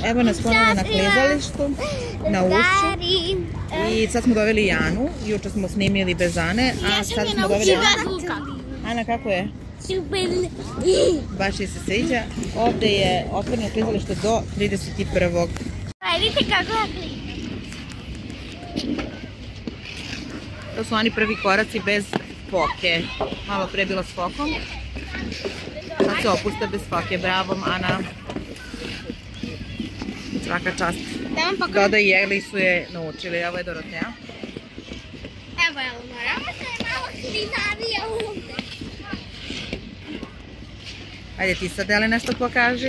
Evo nas ponovno na klizalištu, na Ušću. I sad smo doveli Janu. Juče smo snimili bez Ane, a sad smo doveli Anu. Ana, kako je? Super. Baš je se sviđa. Ovde je otvoreno klizalište do 31. Vidite kako je klizalište. To su oni prvi koraci bez foke. Malo pre bilo s fokom. Sad se opuste bez foke. Bravo, Ana. Svaka čast. Doda i Jeli su je naučili. Evo je Dorotea. Evo je Elmora. Ovo se malo klizarija ovdje. Ajde ti sad, Eli, nešto pokaži.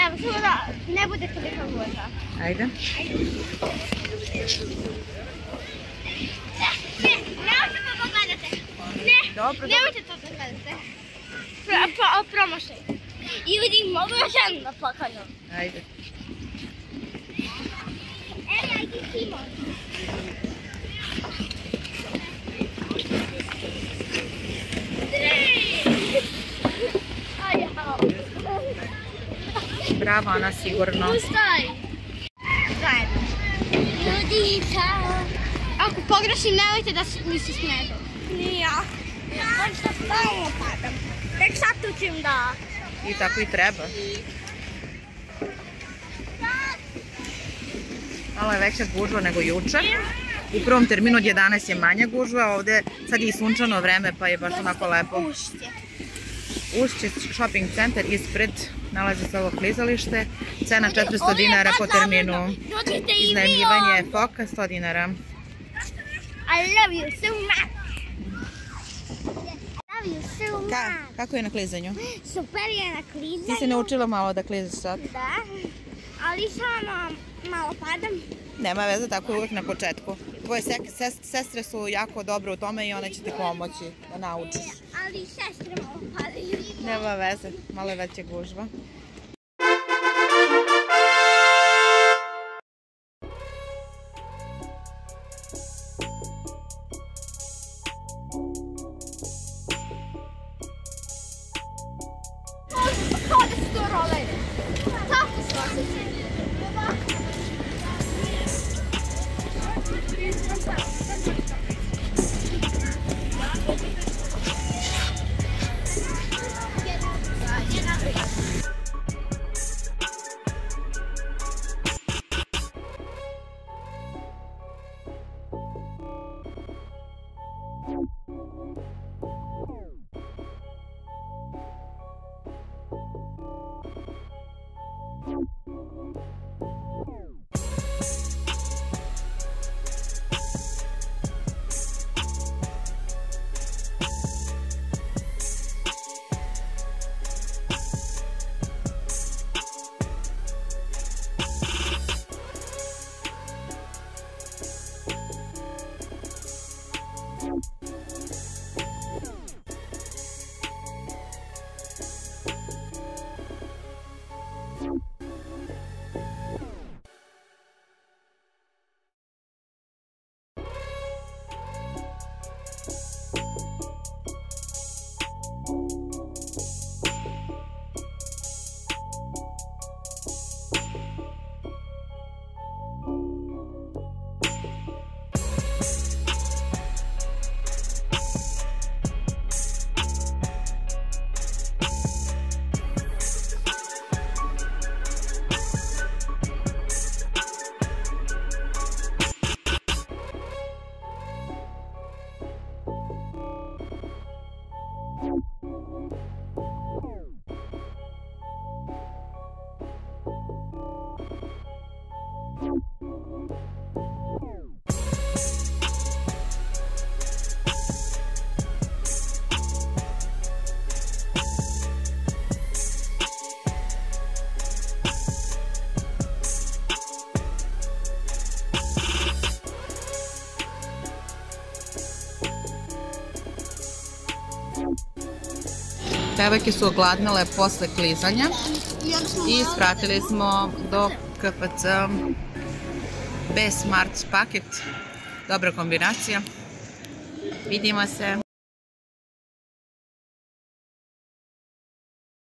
Evo, samo da ne bude toliko gužva. Ajde. Nemojte to da gledate. Nemojte to da gledate. Promašaj. Ljudi, mogu još jednu da pokažem. Ajde. Evo, ajde Timo. Bravo, Ana, sigurno. Ustaj. Zajedno. Ljudi, čao. Ako pogrešim, nemojte da mi se smete. Nije ja. Možda stalno padam. Tek sad učim da... I tako i treba. Malo je veća gužva nego juče. U prvom terminu od 11 je manja gužva, ovde sad je i sunčano vreme pa je baš onako lepo. Ušće shopping centar ispred, nalazi se ovo klizalište. Cena 400 dinara po terminu. Iznajmljivanje foka 100 dinara. I love you so much. I love you so much. Kako je na klizanju? Super je na klizanju. Ti se naučila malo da klizaš sad? Da, ali samo malo padam. Nema veze, tako je uvek na početku. Tvoje sestre su jako dobre u tome i one će ti pomoći da naučiš. Ali sestre malo padaju. Nema veze, malo je veća gužva. Kako se to role? Kako se osjeća? Devojke su ogladnile posle klizanja i skratili smo do KFC B Smart paket. Dobra kombinacija. Vidimo se.